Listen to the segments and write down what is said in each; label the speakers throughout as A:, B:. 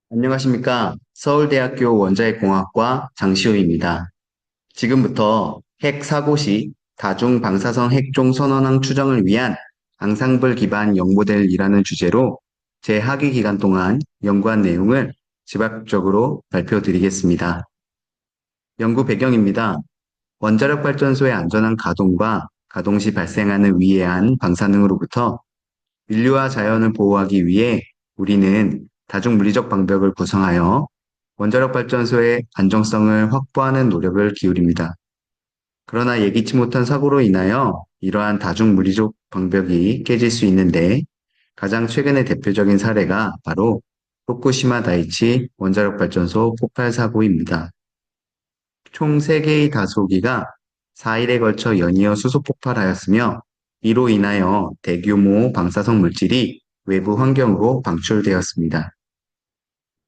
A: 안녕하십니까. 서울대학교 원자핵공학과 장시호입니다. 지금부터 핵 사고 시 다중 방사성 핵종 선언항 추정을 위한 앙상블 기반 연모델이라는 주제로 제 학위 기간 동안 연구한 내용을 지박적으로 발표드리겠습니다. 연구 배경입니다. 원자력 발전소의 안전한 가동과 가동 시 발생하는 위해한 방사능으로부터 인류와 자연을 보호하기 위해 우리는 다중물리적 방벽을 구성하여 원자력 발전소의 안정성을 확보하는 노력을 기울입니다. 그러나 예기치 못한 사고로 인하여 이러한 다중물리적 방벽이 깨질 수 있는데 가장 최근의 대표적인 사례가 바로 후쿠시마 다이치 원자력 발전소 폭발 사고입니다. 총 3개의 다소기가 4일에 걸쳐 연이어 수소 폭발하였으며 이로 인하여 대규모 방사성 물질이 외부 환경으로 방출되었습니다.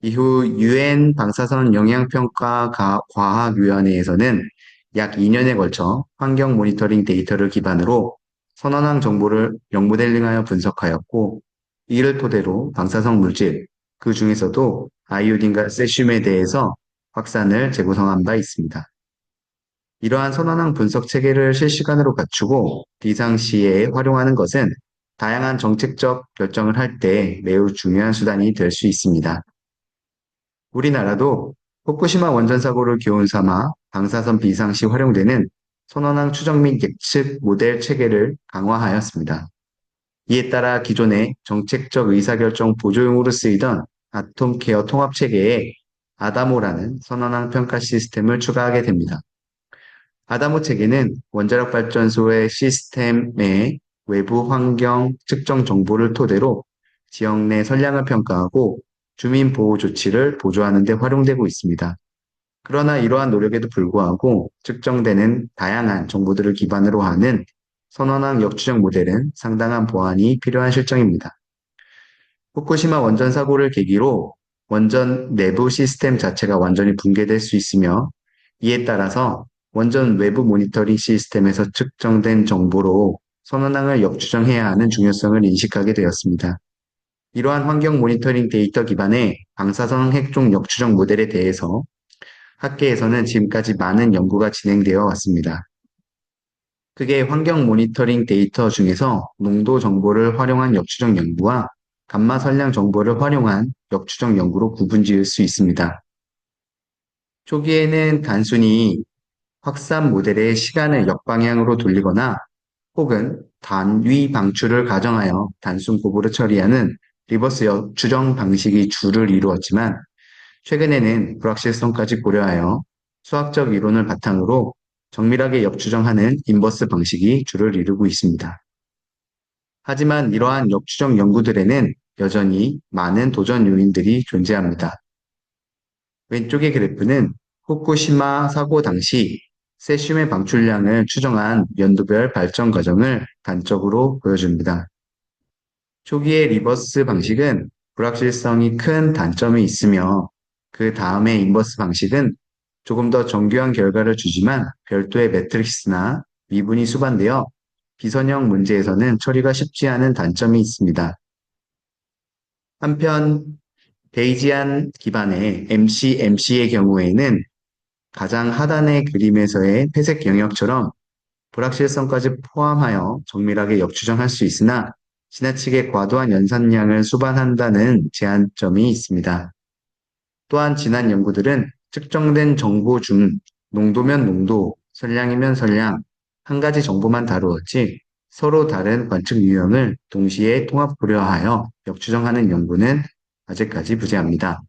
A: 이후 유엔 방사선 영향평가 과학위원회에서는 약 2년에 걸쳐 환경 모니터링 데이터를 기반으로 선언항 정보를 영모델링하여 분석하였고, 이를 토대로 방사성 물질, 그 중에서도 아이오딘과 세슘에 대해서 확산을 재구성한 바 있습니다. 이러한 선언항 분석 체계를 실시간으로 갖추고 비상시에 활용하는 것은 다양한 정책적 결정을 할 때 매우 중요한 수단이 될 수 있습니다. 우리나라도 후쿠시마 원전 사고를 교훈 삼아 방사선 비상시 활용되는 선언항 추정 및 예측 모델 체계를 강화하였습니다. 이에 따라 기존의 정책적 의사결정 보조용으로 쓰이던 아톰케어 통합 체계에 아다모라는 선언항 평가 시스템을 추가하게 됩니다. 아다모 체계는 원자력 발전소의 시스템의 외부 환경 측정 정보를 토대로 지역 내 선량을 평가하고 주민 보호 조치를 보조하는 데 활용되고 있습니다. 그러나 이러한 노력에도 불구하고 측정되는 다양한 정보들을 기반으로 하는 선언항 역추적 모델은 상당한 보완이 필요한 실정입니다. 후쿠시마 원전 사고를 계기로 원전 내부 시스템 자체가 완전히 붕괴될 수 있으며, 이에 따라서 원전 외부 모니터링 시스템에서 측정된 정보로 선언항을 역추정해야 하는 중요성을 인식하게 되었습니다. 이러한 환경 모니터링 데이터 기반의 방사성 핵종 역추정 모델에 대해서 학계에서는 지금까지 많은 연구가 진행되어 왔습니다. 그게 환경 모니터링 데이터 중에서 농도 정보를 활용한 역추정 연구와 감마 선량 정보를 활용한 역추정 연구로 구분지을 수 있습니다. 초기에는 단순히 확산 모델의 시간을 역방향으로 돌리거나 혹은 단위 방출을 가정하여 단순 고보를 처리하는 리버스 역추정 방식이 주를 이루었지만, 최근에는 불확실성까지 고려하여 수학적 이론을 바탕으로 정밀하게 역추정하는 인버스 방식이 주를 이루고 있습니다. 하지만 이러한 역추정 연구들에는 여전히 많은 도전 요인들이 존재합니다. 왼쪽의 그래프는 후쿠시마 사고 당시 세슘의 방출량을 추정한 연도별 발전 과정을 단적으로 보여줍니다. 초기의 리버스 방식은 불확실성이 큰 단점이 있으며, 그 다음의 인버스 방식은 조금 더 정교한 결과를 주지만 별도의 매트릭스나 미분이 수반되어 비선형 문제에서는 처리가 쉽지 않은 단점이 있습니다. 한편 베이지안 기반의 MCMC의 경우에는 가장 하단의 그림에서의 회색 영역처럼 불확실성까지 포함하여 정밀하게 역추정할 수 있으나 지나치게 과도한 연산량을 수반한다는 제한점이 있습니다. 또한 지난 연구들은 측정된 정보 중 농도면 농도, 선량이면 선량, 한 가지 정보만 다루었지 서로 다른 관측 유형을 동시에 통합 고려하여 역추정하는 연구는 아직까지 부재합니다.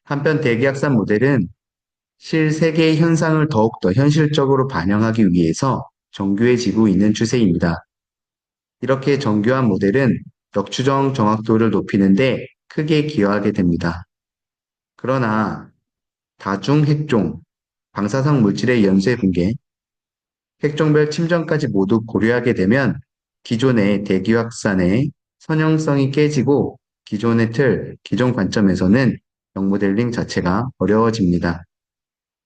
A: 한편 대기확산 모델은 실세계의 현상을 더욱더 현실적으로 반영하기 위해서 정교해지고 있는 추세입니다. 이렇게 정교한 모델은 역추정 정확도를 높이는데 크게 기여하게 됩니다. 그러나 다중 핵종, 방사성 물질의 연쇄 붕괴, 핵종별 침전까지 모두 고려하게 되면 기존의 대기 확산의 선형성이 깨지고 기존의 틀, 기존 관점에서는 역모델링 자체가 어려워집니다.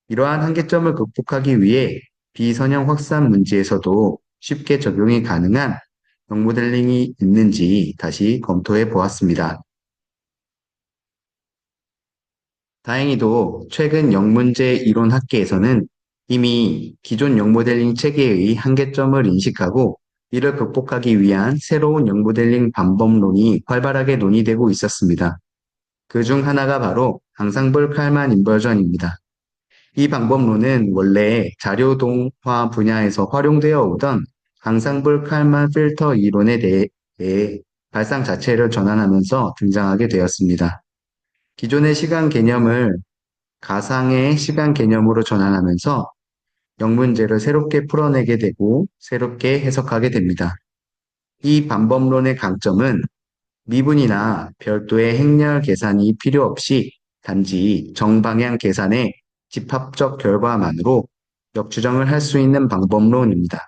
A: 이러한 한계점을 극복하기 위해 비선형 확산 문제에서도 쉽게 적용이 가능한 역모델링이 있는지 다시 검토해 보았습니다. 다행히도 최근 영문제 이론 학계에서는 이미 기존 영모델링 체계의 한계점을 인식하고 이를 극복하기 위한 새로운 영모델링 방법론이 활발하게 논의되고 있었습니다. 그 중 하나가 바로 앙상블 칼만 인버전입니다. 이 방법론은 원래 자료동화 분야에서 활용되어 오던 앙상블 칼만 필터 이론에 대해 발상 자체를 전환하면서 등장하게 되었습니다. 기존의 시간 개념을 가상의 시간 개념으로 전환하면서 영문제를 새롭게 풀어내게 되고 새롭게 해석하게 됩니다. 이 방법론의 강점은 미분이나 별도의 행렬 계산이 필요 없이 단지 정방향 계산의 집합적 결과만으로 역추정을 할 수 있는 방법론입니다.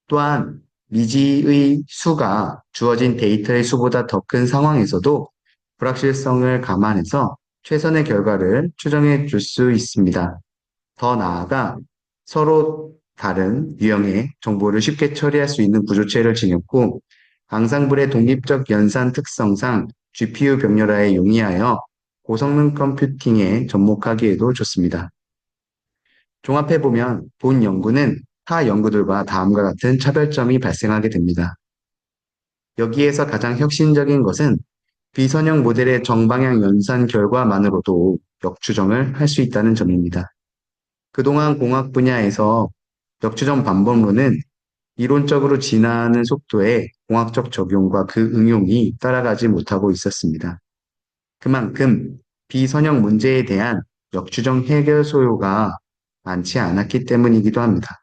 A: 또한 미지의 수가 주어진 데이터의 수보다 더 큰 상황에서도 불확실성을 감안해서 최선의 결과를 추정해 줄 수 있습니다. 더 나아가 서로 다른 유형의 정보를 쉽게 처리할 수 있는 구조체를 지녔고 앙상블의 독립적 연산 특성상 GPU 병렬화에 용이하여 고성능 컴퓨팅에 접목하기에도 좋습니다. 종합해보면 본 연구는 타 연구들과 다음과 같은 차별점이 발생하게 됩니다. 여기에서 가장 혁신적인 것은 비선형 모델의 정방향 연산 결과만으로도 역추정을 할 수 있다는 점입니다. 그동안 공학 분야에서 역추정 방법론은 이론적으로 진화하는 속도에 공학적 적용과 그 응용이 따라가지 못하고 있었습니다. 그만큼 비선형 문제에 대한 역추정 해결 소요가 많지 않았기 때문이기도 합니다.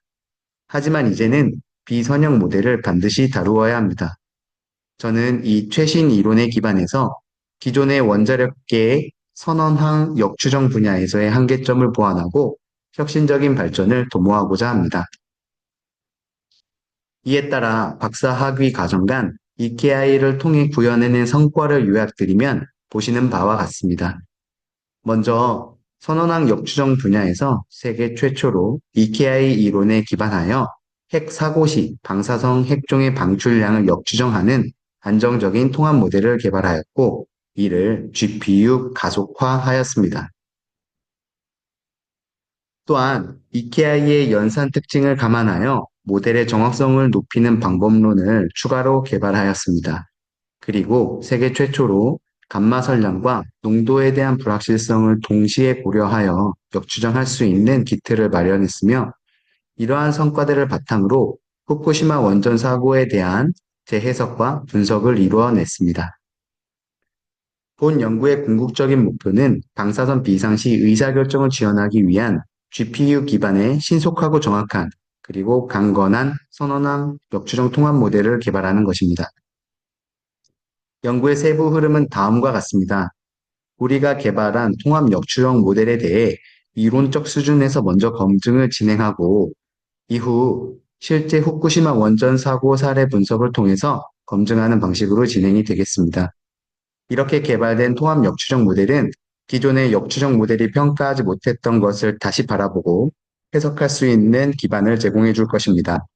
A: 하지만 이제는 비선형 모델을 반드시 다루어야 합니다. 저는 이 최신 이론에 기반해서 기존의 원자력계의 선언항 역추정 분야에서의 한계점을 보완하고 혁신적인 발전을 도모하고자 합니다. 이에 따라 박사 학위 과정 간 EKI를 통해 구현해낸 성과를 요약드리면 보시는 바와 같습니다. 먼저 선언항 역추정 분야에서 세계 최초로 EKI 이론에 기반하여 핵 사고 시 방사성 핵종의 방출량을 역추정하는 안정적인 통합 모델을 개발하였고 이를 GPU 가속화하였습니다. 또한 EKI의 연산 특징을 감안하여 모델의 정확성을 높이는 방법론을 추가로 개발하였습니다. 그리고 세계 최초로 감마 선량과 농도에 대한 불확실성을 동시에 고려하여 역추정할 수 있는 기틀을 마련했으며 이러한 성과들을 바탕으로 후쿠시마 원전 사고에 대한 재해석과 분석을 이루어냈습니다. 본 연구의 궁극적인 목표는 방사선 비상시 의사결정을 지원하기 위한 GPU 기반의 신속하고 정확한 그리고 강건한 선언항 역추정 통합 모델을 개발하는 것입니다. 연구의 세부 흐름은 다음과 같습니다. 우리가 개발한 통합 역추정 모델에 대해 이론적 수준에서 먼저 검증을 진행하고 이후 실제 후쿠시마 원전 사고 사례 분석을 통해서 검증하는 방식으로 진행이 되겠습니다. 이렇게 개발된 통합 역추정 모델은 기존의 역추정 모델이 평가하지 못했던 것을 다시 바라보고 해석할 수 있는 기반을 제공해 줄 것입니다.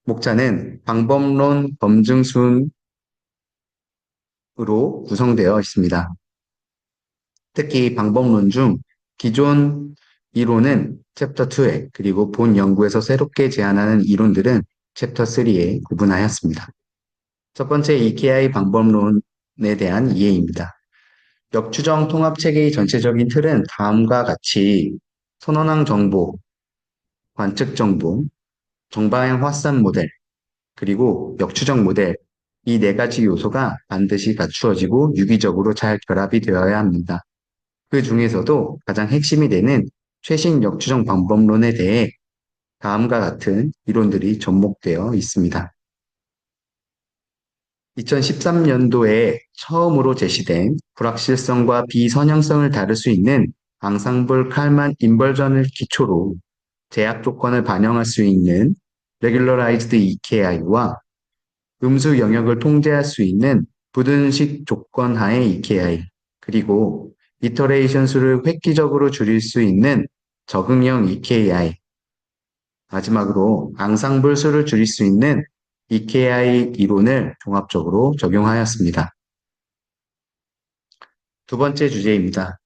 A: 목차는 방법론 검증순으로 구성되어 있습니다. 특히 방법론 중 기존 이론은 챕터 2에 그리고 본 연구에서 새롭게 제안하는 이론들은 챕터 3에 구분하였습니다. 첫 번째 EKI 방법론에 대한 이해입니다. 역추정 통합 체계의 전체적인 틀은 다음과 같이 선언항 정보, 관측 정보, 정방향 확산 모델, 그리고 역추정 모델, 이 네 가지 요소가 반드시 갖추어지고 유기적으로 잘 결합이 되어야 합니다. 그 중에서도 가장 핵심이 되는 최신 역추정 방법론에 대해 다음과 같은 이론들이 접목되어 있습니다. 2013년도에 처음으로 제시된 불확실성과 비선형성을 다룰 수 있는 앙상블 칼만 인벌전을 기초로 제약 조건을 반영할 수 있는 Regularized EKI와 음수 영역을 통제할 수 있는 부등식 조건 하의 EKI, 그리고 이터레이션 수를 획기적으로 줄일 수 있는 적응형 EKI, 마지막으로 앙상블 수를 줄일 수 있는 EKI 이론을 종합적으로 적용하였습니다. 두 번째 주제입니다.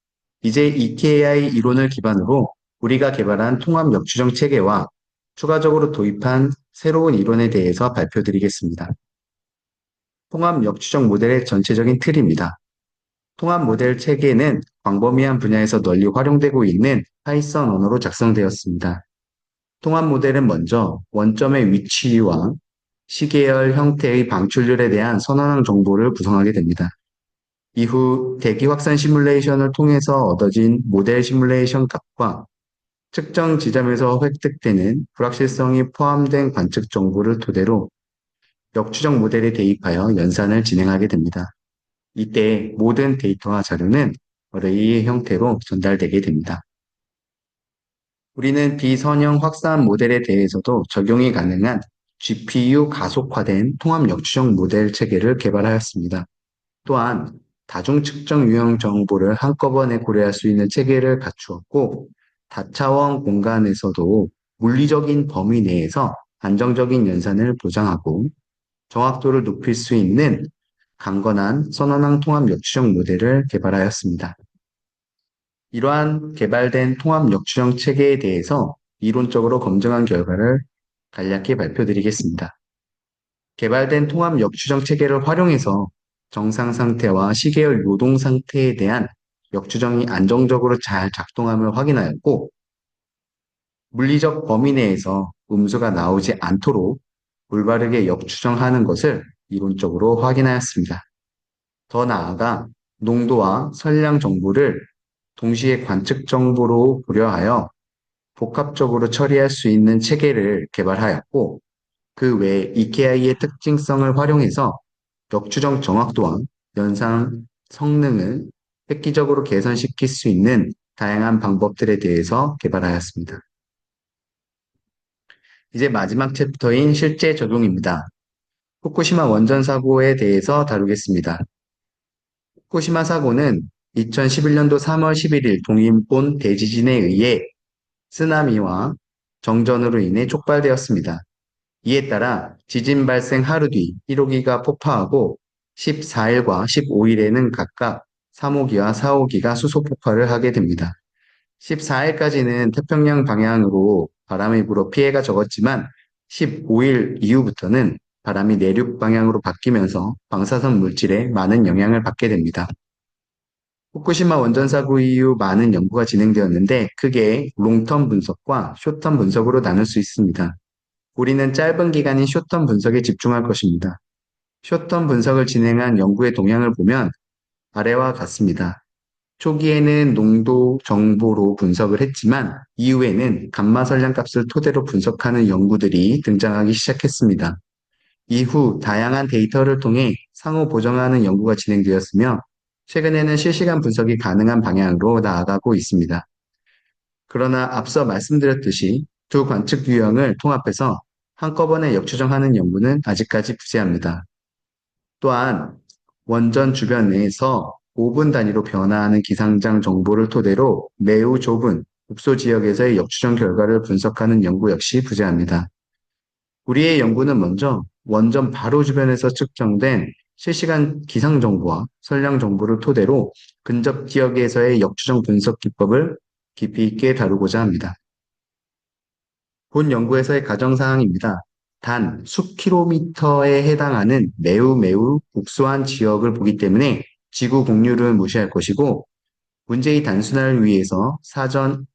A: 이제 EKI 이론을 기반으로 우리가 개발한 통합 역추정 체계와 추가적으로 도입한 새로운 이론에 대해서 발표드리겠습니다. 통합 역추정 모델의 전체적인 틀입니다. 통합 모델 체계는 광범위한 분야에서 널리 활용되고 있는 파이썬 언어로 작성되었습니다. 통합 모델은 먼저 원점의 위치와 시계열 형태의 방출률에 대한 선언항 정보를 구성하게 됩니다. 이후 대기 확산 시뮬레이션을 통해서 얻어진 모델 시뮬레이션 값과 측정 지점에서 획득되는 불확실성이 포함된 관측 정보를 토대로 역추정 모델에 대입하여 연산을 진행하게 됩니다. 이때 모든 데이터와 자료는 어레이의 형태로 전달되게 됩니다. 우리는 비선형 확산 모델에 대해서도 적용이 가능한 GPU 가속화된 통합 역추정 모델 체계를 개발하였습니다. 또한 다중 측정 유형 정보를 한꺼번에 고려할 수 있는 체계를 갖추었고, 다차원 공간에서도 물리적인 범위 내에서 안정적인 연산을 보장하고 정확도를 높일 수 있는 강건한 선언항 통합 역추정 모델을 개발하였습니다. 이러한 개발된 통합 역추정 체계에 대해서 이론적으로 검증한 결과를 간략히 발표드리겠습니다. 개발된 통합 역추정 체계를 활용해서 정상 상태와 시계열 요동 상태에 대한 역추정이 안정적으로 잘 작동함을 확인하였고, 물리적 범위 내에서 음수가 나오지 않도록 올바르게 역추정하는 것을 이론적으로 확인하였습니다. 더 나아가 농도와 선량 정보를 동시에 관측 정보로 고려하여 복합적으로 처리할 수 있는 체계를 개발하였고, 그 외 EKI의 특징성을 활용해서 역추정 정확도와 연산 성능을 획기적으로 개선시킬 수 있는 다양한 방법들에 대해서 개발하였습니다. 이제 마지막 챕터인 실제 적용입니다. 후쿠시마 원전 사고에 대해서 다루겠습니다. 후쿠시마 사고는 2011년도 3월 11일 동일본 대지진에 의해 쓰나미와 정전으로 인해 촉발되었습니다. 이에 따라 지진 발생 하루 뒤 1호기가 폭파하고 14일과 15일에는 각각 3호기와 4호기가 수소 폭발을 하게 됩니다. 14일까지는 태평양 방향으로 바람이 불어 피해가 적었지만 15일 이후부터는 바람이 내륙 방향으로 바뀌면서 방사선 물질에 많은 영향을 받게 됩니다. 후쿠시마 원전 사고 이후 많은 연구가 진행되었는데 크게 롱텀 분석과 숏텀 분석으로 나눌 수 있습니다. 우리는 짧은 기간인 숏텀 분석에 집중할 것입니다. 숏텀 분석을 진행한 연구의 동향을 보면 아래와 같습니다. 초기에는 농도 정보로 분석을 했지만 이후에는 감마 선량값을 토대로 분석하는 연구들이 등장하기 시작했습니다. 이후 다양한 데이터를 통해 상호 보정하는 연구가 진행되었으며 최근에는 실시간 분석이 가능한 방향으로 나아가고 있습니다. 그러나 앞서 말씀드렸듯이 두 관측 유형을 통합해서 한꺼번에 역추정하는 연구는 아직까지 부재합니다. 또한 원전 주변에서 5분 단위로 변화하는 기상장 정보를 토대로 매우 좁은 국소 지역에서의 역추정 결과를 분석하는 연구 역시 부재합니다. 우리의 연구는 먼저 원전 바로 주변에서 측정된 실시간 기상 정보와 선량 정보를 토대로 근접 지역에서의 역추정 분석 기법을 깊이 있게 다루고자 합니다. 본 연구에서의 가정사항입니다. 단 수킬로미터에 해당하는 매우 국소한 지역을 보기 때문에 지구 공률은 무시할 것이고 문제의 단순화를 위해서 사전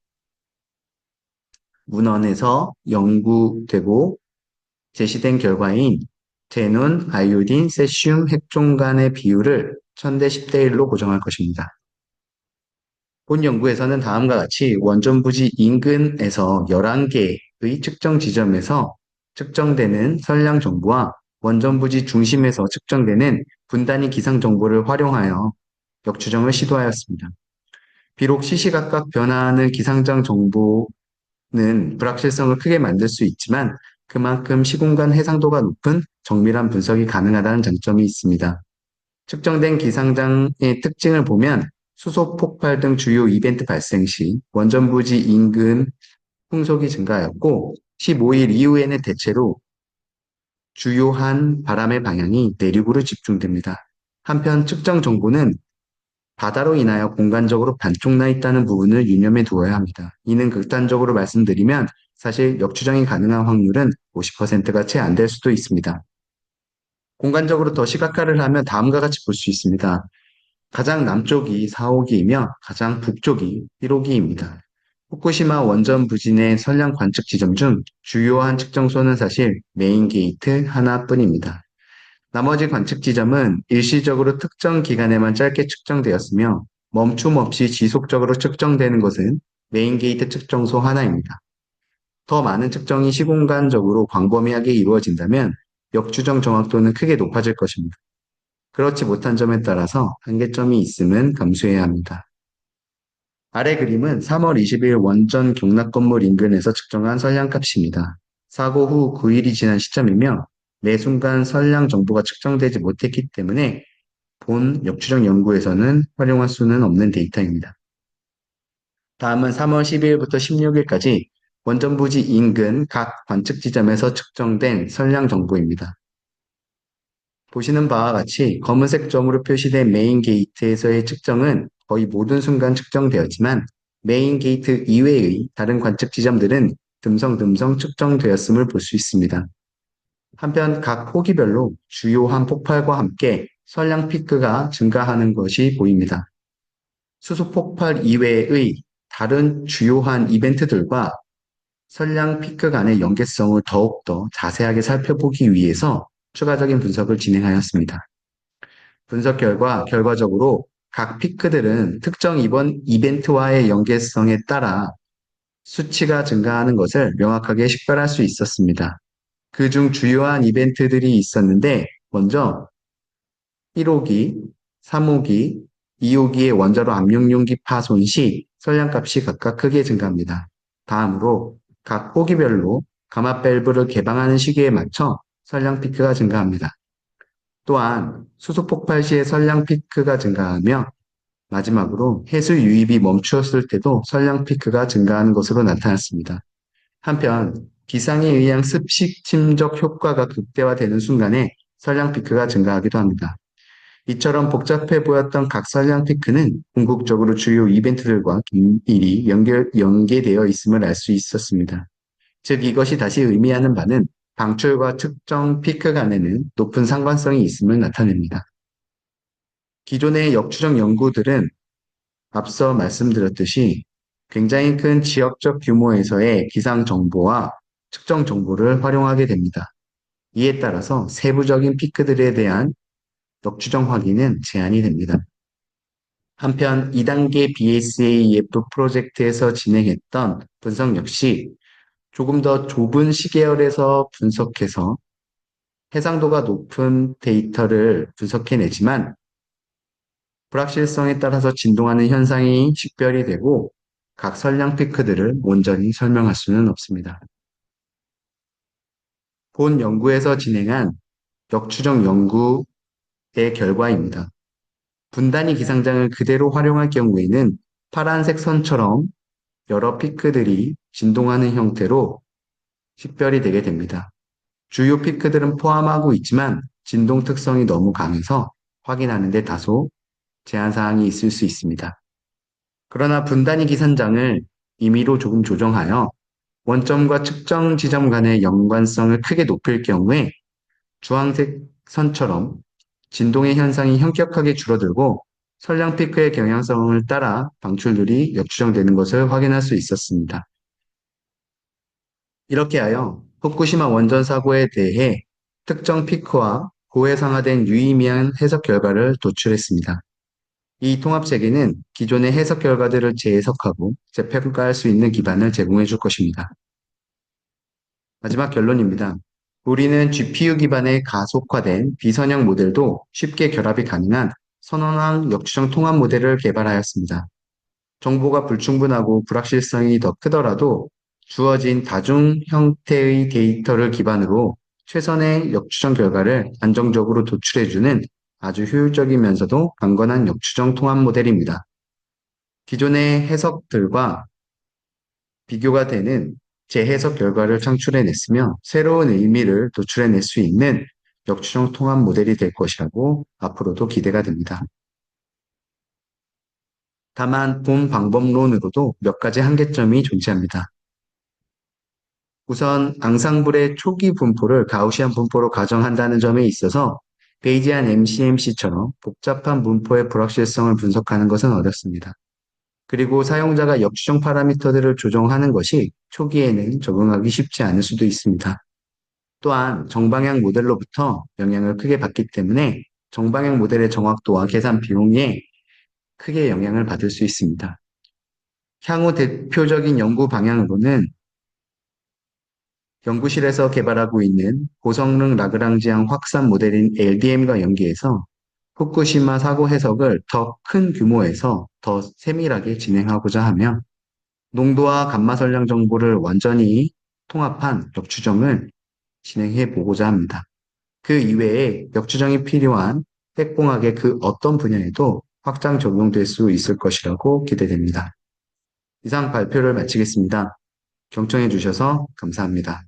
A: 문헌에서 연구되고 제시된 결과인 제논, 아이오딘, 세슘, 핵종 간의 비율을 1000대 10대 1로 고정할 것입니다. 본 연구에서는 다음과 같이 원전 부지 인근에서 11개의 측정 지점에서 측정되는 선량 정보와 원전 부지 중심에서 측정되는 분단위 기상 정보를 활용하여 역추정을 시도하였습니다. 비록 시시각각 변화하는 기상청 정보는 불확실성을 크게 만들 수 있지만 그만큼 시공간 해상도가 높은 정밀한 분석이 가능하다는 장점이 있습니다. 측정된 기상장의 특징을 보면 수소 폭발 등 주요 이벤트 발생 시 원전 부지 인근 풍속이 증가하였고 15일 이후에는 대체로 주요한 바람의 방향이 내륙으로 집중됩니다. 한편 측정 정보는 바다로 인하여 공간적으로 반쪽 나 있다는 부분을 유념해 두어야 합니다. 이는 극단적으로 말씀드리면 사실 역추정이 가능한 확률은 50%가 채 안 될 수도 있습니다. 공간적으로 더 시각화를 하면 다음과 같이 볼 수 있습니다. 가장 남쪽이 4호기이며 가장 북쪽이 1호기입니다. 후쿠시마 원전 부진의 선량 관측 지점 중 주요한 측정소는 사실 메인 게이트 하나뿐입니다. 나머지 관측 지점은 일시적으로 특정 기간에만 짧게 측정되었으며 멈춤 없이 지속적으로 측정되는 것은 메인 게이트 측정소 하나입니다. 더 많은 측정이 시공간적으로 광범위하게 이루어진다면 역추정 정확도는 크게 높아질 것입니다. 그렇지 못한 점에 따라서 한계점이 있음은 감수해야 합니다. 아래 그림은 3월 20일 원전 경락 건물 인근에서 측정한 선량값입니다. 사고 후 9일이 지난 시점이며 매 순간 선량 정보가 측정되지 못했기 때문에 본 역추정 연구에서는 활용할 수는 없는 데이터입니다. 다음은 3월 12일부터 16일까지 원전 부지 인근 각 관측 지점에서 측정된 선량 정보입니다. 보시는 바와 같이 검은색 점으로 표시된 메인 게이트에서의 측정은 거의 모든 순간 측정되었지만 메인 게이트 이외의 다른 관측 지점들은 듬성듬성 측정되었음을 볼 수 있습니다. 한편 각 호기별로 주요한 폭발과 함께 선량 피크가 증가하는 것이 보입니다. 수소 폭발 이외의 다른 주요한 이벤트들과 선량 피크 간의 연계성을 더욱더 자세하게 살펴보기 위해서 추가적인 분석을 진행하였습니다. 분석 결과적으로 각 피크들은 특정 이번 이벤트와의 연계성에 따라 수치가 증가하는 것을 명확하게 식별할 수 있었습니다. 그중 주요한 이벤트들이 있었는데 먼저 1호기, 3호기, 2호기의 원자로 압력용기 파손 시 선량값이 각각 크게 증가합니다. 다음으로 각 호기별로 가마 밸브를 개방하는 시기에 맞춰 선량 피크가 증가합니다. 또한 수소 폭발 시에 선량 피크가 증가하며 마지막으로 해수 유입이 멈추었을 때도 선량 피크가 증가하는 것으로 나타났습니다. 한편 기상에 의한 습식 침적 효과가 극대화되는 순간에 선량 피크가 증가하기도 합니다. 이처럼 복잡해 보였던 각 선량 피크는 궁극적으로 주요 이벤트들과 긴밀히 연계되어 있음을 알 수 있었습니다. 즉 이것이 다시 의미하는 바는 방출과 특정 피크 간에는 높은 상관성이 있음을 나타냅니다. 기존의 역추정 연구들은 앞서 말씀드렸듯이 굉장히 큰 지역적 규모에서의 기상 정보와 측정 정보를 활용하게 됩니다. 이에 따라서 세부적인 피크들에 대한 역추정 확인은 제한이 됩니다. 한편 2단계 BSAEF 프로젝트에서 진행했던 분석 역시 조금 더 좁은 시계열에서 분석해서 해상도가 높은 데이터를 분석해내지만 불확실성에 따라서 진동하는 현상이 식별이 되고 각 선량 피크들을 온전히 설명할 수는 없습니다. 본 연구에서 진행한 역추정 연구의 결과입니다. 분단위 기상장을 그대로 활용할 경우에는 파란색 선처럼 여러 피크들이 진동하는 형태로 식별이 되게 됩니다. 주요 피크들은 포함하고 있지만 진동 특성이 너무 강해서 확인하는 데 다소 제한사항이 있을 수 있습니다. 그러나 분단위 기상장을 임의로 조금 조정하여 원점과 측정 지점 간의 연관성을 크게 높일 경우에 주황색 선처럼 진동의 현상이 현격하게 줄어들고 선량 피크의 경향성을 따라 방출률이 역추정되는 것을 확인할 수 있었습니다. 이렇게 하여 후쿠시마 원전 사고에 대해 특정 피크와 고해상화된 유의미한 해석 결과를 도출했습니다. 이 통합 체계는 기존의 해석 결과들을 재해석하고 재평가할 수 있는 기반을 제공해 줄 것입니다. 마지막 결론입니다. 우리는 GPU 기반의 가속화된 비선형 모델도 쉽게 결합이 가능한 선언항 역추정 통합 모델을 개발하였습니다. 정보가 불충분하고 불확실성이 더 크더라도 주어진 다중 형태의 데이터를 기반으로 최선의 역추정 결과를 안정적으로 도출해주는 아주 효율적이면서도 강건한 역추정 통합 모델입니다. 기존의 해석들과 비교가 되는 재해석 결과를 창출해냈으며 새로운 의미를 도출해낼 수 있는 역추정 통합 모델이 될 것이라고 앞으로도 기대가 됩니다. 다만 본 방법론으로도 몇 가지 한계점이 존재합니다. 우선 앙상블의 초기 분포를 가우시안 분포로 가정한다는 점에 있어서 베이지안 MCMC처럼 복잡한 분포의 불확실성을 분석하는 것은 어렵습니다. 그리고 사용자가 역추정 파라미터들을 조정하는 것이 초기에는 적응하기 쉽지 않을 수도 있습니다. 또한 정방향 모델로부터 영향을 크게 받기 때문에 정방향 모델의 정확도와 계산 비용에 크게 영향을 받을 수 있습니다. 향후 대표적인 연구 방향으로는 연구실에서 개발하고 있는 고성능 라그랑지앙 확산 모델인 LDM과 연계해서 후쿠시마 사고 해석을 더 큰 규모에서 더 세밀하게 진행하고자 하며 농도와 감마 선량 정보를 완전히 통합한 역추정을 진행해 보고자 합니다. 그 이외에 역추정이 필요한 핵공학의 그 어떤 분야에도 확장 적용될 수 있을 것이라고 기대됩니다. 이상 발표를 마치겠습니다. 경청해 주셔서 감사합니다.